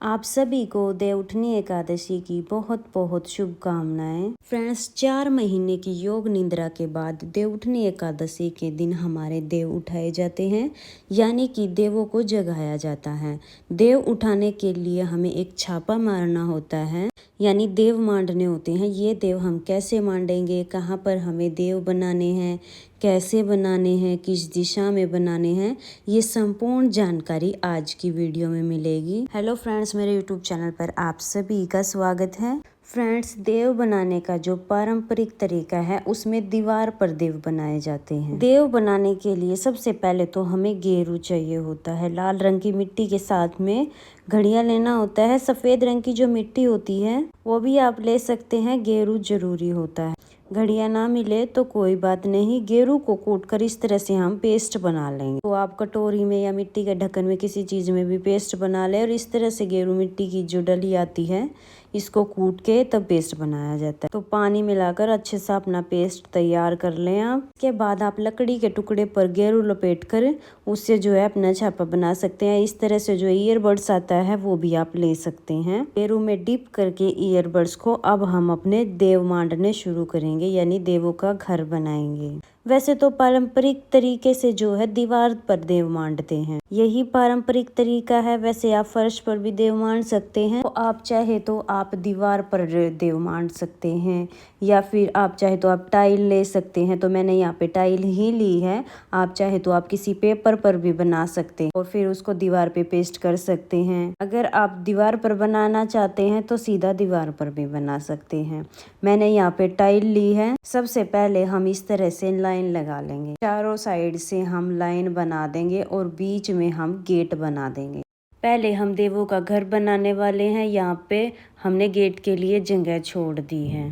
आप सभी को देवउठनी एकादशी की बहुत बहुत शुभकामनाएं। फ्रेंड्स, 4 महीने की योग निद्रा के बाद देवउठनी एकादशी के दिन हमारे देव उठाए जाते हैं, यानी कि देवों को जगाया जाता है। देव उठाने के लिए हमें एक छापा मारना होता है, यानी देव मांडने होते हैं। ये देव हम कैसे मांडेंगे, कहाँ पर हमें देव बनाने हैं, कैसे बनाने हैं, किस दिशा में बनाने हैं, ये संपूर्ण जानकारी आज की वीडियो में मिलेगी। हेलो फ्रेंड्स, मेरे यूट्यूब चैनल पर आप सभी का स्वागत है। फ्रेंड्स, देव बनाने का जो पारंपरिक तरीका है उसमें दीवार पर देव बनाए जाते हैं। देव बनाने के लिए सबसे पहले तो हमें गेरू चाहिए होता है। लाल रंग की मिट्टी के साथ में घड़ियां लेना होता है। सफ़ेद रंग की जो मिट्टी होती है वो भी आप ले सकते हैं। गेरू जरूरी होता है। घड़ियां ना मिले तो कोई बात नहीं, गेरू को कूट कर इस तरह से हम पेस्ट बना लेंगे। तो आप कटोरी में या मिट्टी के ढक्कन में किसी चीज़ में भी पेस्ट बना लें और इस तरह से गेरू मिट्टी की जो डली आती है इसको कूट के तब पेस्ट बनाया जाता है। तो पानी मिलाकर अच्छे से अपना पेस्ट तैयार कर लें आप। इसके बाद आप लकड़ी के टुकड़े पर गेरू लपेट कर उससे जो है अपना छापा बना सकते हैं। इस तरह से जो ईयरबड्स आता है वो भी आप ले सकते हैं। गेरू में डिप करके ईयरबड्स को अब हम अपने देव मांडने शुरू करेंगे, यानी देवों का घर बनाएंगे। वैसे तो पारंपरिक तरीके से जो है दीवार पर देव मांडते हैं, यही पारंपरिक तरीका है। वैसे आप फर्श पर भी देव मांड सकते हैं। तो आप चाहे तो आप दीवार पर देव मांड सकते हैं, या फिर आप चाहे तो आप टाइल ले सकते हैं। तो मैंने यहाँ पे टाइल ही ली है। आप चाहे तो आप किसी पेपर पर भी बना सकते हैं और फिर उसको दीवार पे पेस्ट कर सकते हैं। अगर आप दीवार पर बनाना चाहते हैं तो सीधा दीवार पर भी बना सकते हैं। मैंने यहाँ पे टाइल ली है। सबसे पहले हम इस तरह से लाइन लगा लेंगे। चारों साइड से हम लाइन बना देंगे और बीच में हम गेट बना देंगे। पहले हम देवों का घर बनाने वाले हैं। यहाँ पे हमने गेट के लिए जगह छोड़ दी है।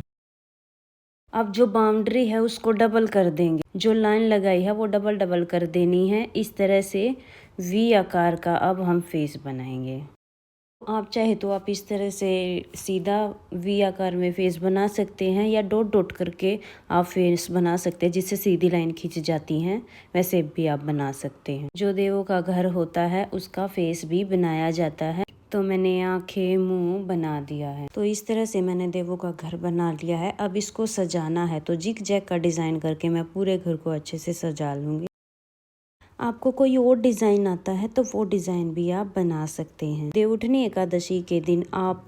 अब जो बाउंड्री है उसको डबल कर देंगे। जो लाइन लगाई है वो डबल कर देनी है। इस तरह से वी आकार का अब हम फेस बनाएंगे। आप चाहे तो आप इस तरह से सीधा वी आकार में फेस बना सकते हैं, या डॉट डॉट करके आप फेस बना सकते हैं जिससे सीधी लाइन खींच जाती हैं। वैसे भी आप बना सकते हैं। जो देवों का घर होता है उसका फेस भी बनाया जाता है। तो मैंने आंखें मुंह बना दिया है। तो इस तरह से मैंने देवों का घर बना लिया है। अब इसको सजाना है तो जिग जैग का डिज़ाइन करके मैं पूरे घर को अच्छे से सजा लूँगी। आपको कोई और डिज़ाइन आता है तो वो डिज़ाइन भी आप बना सकते हैं। देवउठनी एकादशी के दिन आप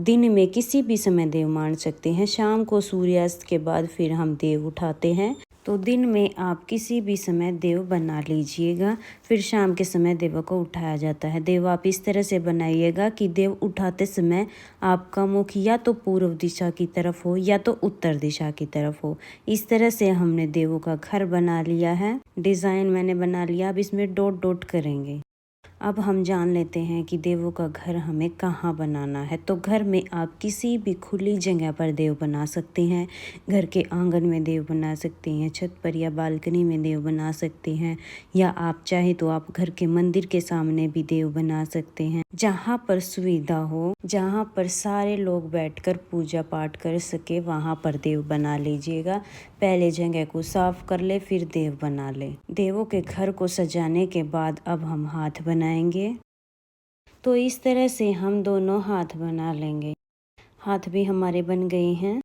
दिन में किसी भी समय देव मांड सकते हैं। शाम को सूर्यास्त के बाद फिर हम देव उठाते हैं। तो दिन में आप किसी भी समय देव बना लीजिएगा, फिर शाम के समय देवों को उठाया जाता है। देव आप इस तरह से बनाइएगा कि देव उठाते समय आपका मुख या तो पूर्व दिशा की तरफ हो या तो उत्तर दिशा की तरफ हो। इस तरह से हमने देवों का घर बना लिया है। डिज़ाइन मैंने बना लिया। अब इसमें डॉट डॉट करेंगे। अब हम जान लेते हैं कि देवों का घर हमें कहाँ बनाना है। तो घर में आप किसी भी खुली जगह पर देव बना सकते हैं। घर के आंगन में देव बना सकते हैं, छत पर या बालकनी में देव बना सकते हैं, या आप चाहे तो आप घर के मंदिर के सामने भी देव बना सकते हैं। जहाँ पर सुविधा हो, जहाँ पर सारे लोग बैठकर पूजा पाठ कर सके, वहाँ पर देव बना लीजिएगा। पहले जगह को साफ कर ले, फिर देव बना ले। देवों के घर को सजाने के बाद अब हम हाथ बनाएंगे। तो इस तरह से हम दोनों हाथ बना लेंगे। हाथ भी हमारे बन गए हैं।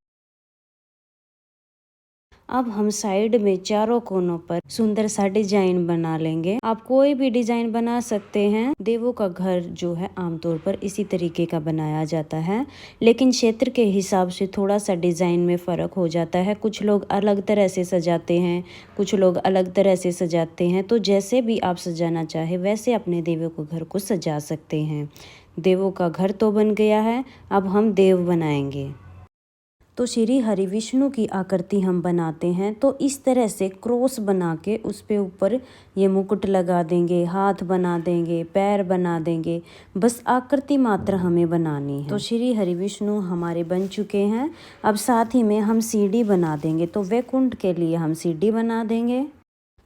अब हम साइड में चारों कोनों पर सुंदर सा डिजाइन बना लेंगे। आप कोई भी डिजाइन बना सकते हैं। देवों का घर जो है आमतौर पर इसी तरीके का बनाया जाता है, लेकिन क्षेत्र के हिसाब से थोड़ा सा डिजाइन में फर्क हो जाता है। कुछ लोग अलग तरह से सजाते हैं, कुछ लोग अलग तरह से सजाते हैं। तो जैसे भी आप सजाना चाहे वैसे अपने देवों के घर को सजा सकते हैं। देवों का घर तो बन गया है, अब हम देव बनाएंगे। तो श्री हरि विष्णु की आकृति हम बनाते हैं। तो इस तरह से क्रॉस बना के उस पे ऊपर ये मुकुट लगा देंगे, हाथ बना देंगे, पैर बना देंगे। बस आकृति मात्र हमें बनानी है। तो श्री हरि विष्णु हमारे बन चुके हैं। अब साथ ही में हम सीढ़ी बना देंगे। तो वैकुंठ के लिए हम सीढ़ी बना देंगे।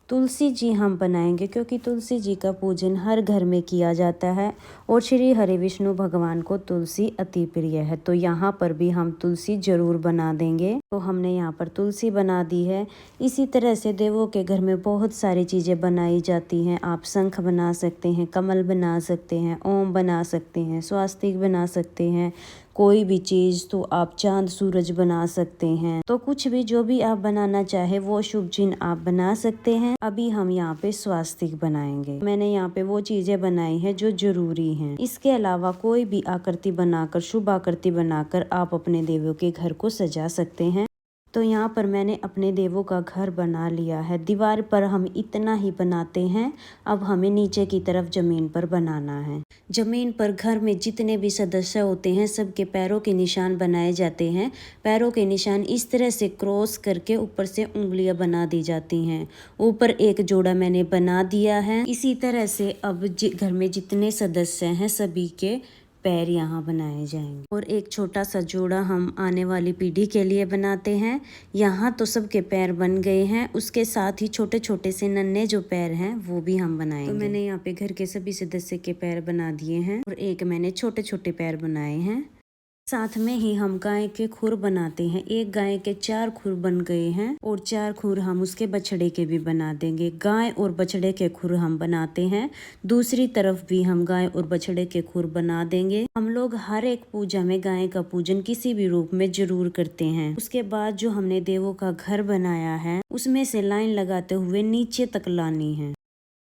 तुलसी जी हम बनाएंगे क्योंकि तुलसी जी का पूजन हर घर में किया जाता है और श्री हरि विष्णु भगवान को तुलसी अति प्रिय है। तो यहाँ पर भी हम तुलसी जरूर बना देंगे। तो हमने यहाँ पर तुलसी बना दी है। इसी तरह से देवों के घर में बहुत सारी चीज़ें बनाई जाती हैं। आप शंख बना सकते हैं, कमल बना सकते हैं, ओम बना सकते हैं, स्वास्तिक बना सकते हैं, कोई भी चीज़, तो आप चांद सूरज बना सकते हैं। तो कुछ भी जो भी आप बनाना चाहे वो शुभ चिन्ह आप बना सकते हैं। अभी हम यहाँ पे स्वास्तिक बनाएंगे। मैंने यहाँ पे वो चीजें बनाई हैं जो जरूरी हैं। इसके अलावा कोई भी आकृति बनाकर, शुभ आकृति बनाकर आप अपने देवों के घर को सजा सकते हैं। तो यहाँ पर मैंने अपने देवों का घर बना लिया है। दीवार पर हम इतना ही बनाते हैं। अब हमें नीचे की तरफ जमीन पर बनाना है। जमीन पर घर में जितने भी सदस्य होते हैं सबके पैरों के निशान बनाए जाते हैं। पैरों के निशान इस तरह से क्रॉस करके ऊपर से उंगलियां बना दी जाती हैं। ऊपर एक जोड़ा मैंने बना दिया है। इसी तरह से अब घर में जितने सदस्य हैं सभी के पैर यहाँ बनाए जाएंगे। और एक छोटा सा जोड़ा हम आने वाली पीढ़ी के लिए बनाते हैं। यहाँ तो सबके पैर बन गए हैं, उसके साथ ही छोटे छोटे से नन्हे जो पैर हैं वो भी हम बनाएंगे। तो मैंने यहाँ पे घर के सभी सदस्य के पैर बना दिए हैं और एक मैंने छोटे छोटे पैर बनाए हैं। साथ में ही हम गाय के खुर बनाते हैं। एक गाय के 4 खुर बन गए हैं और 4 खुर हम उसके बछड़े के भी बना देंगे। गाय और बछड़े के खुर हम बनाते हैं। दूसरी तरफ भी हम गाय और बछड़े के खुर बना देंगे। हम लोग हर एक पूजा में गाय का पूजन किसी भी रूप में जरूर करते हैं। उसके बाद जो हमने देवों का घर बनाया है उसमें से लाइन लगाते हुए नीचे तक लानी है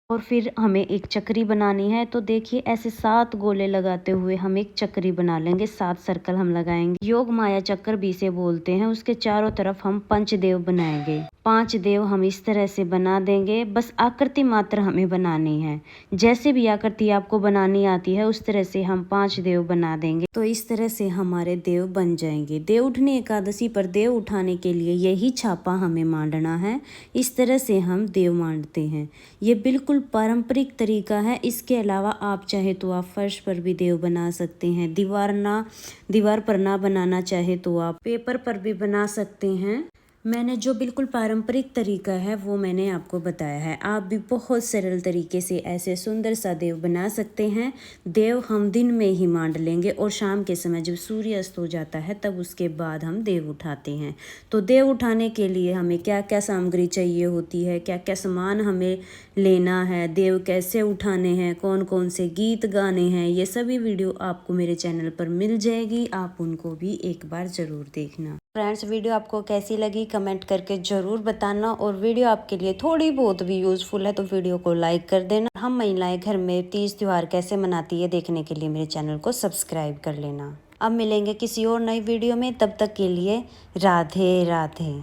और फिर हमें एक चक्री बनानी है। तो देखिए ऐसे 7 गोले लगाते हुए हम एक चक्री बना लेंगे। 7 सर्कल हम लगाएंगे। योग माया चक्र भी इसे बोलते हैं। उसके चारों तरफ हम पंचदेव बनाएंगे। 5 देव हम इस तरह से बना देंगे। बस आकृति मात्र हमें बनानी है। जैसे भी आकृति आपको बनानी आती है उस तरह से हम 5 देव बना देंगे। तो इस तरह से हमारे देव बन जाएंगे। देव उठनी एकादशी पर देव उठाने के लिए यही छापा हमें मांडना है। इस तरह से हम देव मांडते हैं। ये बिल्कुल पारंपरिक तरीका है। इसके अलावा आप चाहे तो आप फर्श पर भी देव बना सकते हैं। दीवार पर ना बनाना चाहे तो आप पेपर पर भी बना सकते हैं। मैंने जो बिल्कुल पारंपरिक तरीका है वो मैंने आपको बताया है। आप भी बहुत सरल तरीके से ऐसे सुंदर सा देव बना सकते हैं। देव हम दिन में ही मांड लेंगे और शाम के समय जब सूर्य अस्त हो जाता है तब उसके बाद हम देव उठाते हैं। तो देव उठाने के लिए हमें क्या क्या सामग्री चाहिए होती है, क्या क्या सामान हमें लेना है, देव कैसे उठाने हैं, कौन कौन से गीत गाने हैं, ये सभी वीडियो आपको मेरे चैनल पर मिल जाएगी। आप उनको भी एक बार ज़रूर देखना। फ्रेंड्स, वीडियो आपको कैसी लगी कमेंट करके ज़रूर बताना और वीडियो आपके लिए थोड़ी बहुत भी यूज़फुल है तो वीडियो को लाइक कर देना। हम महिलाएं घर में तीज त्योहार कैसे मनाती है देखने के लिए मेरे चैनल को सब्सक्राइब कर लेना। अब मिलेंगे किसी और नई वीडियो में, तब तक के लिए राधे राधे।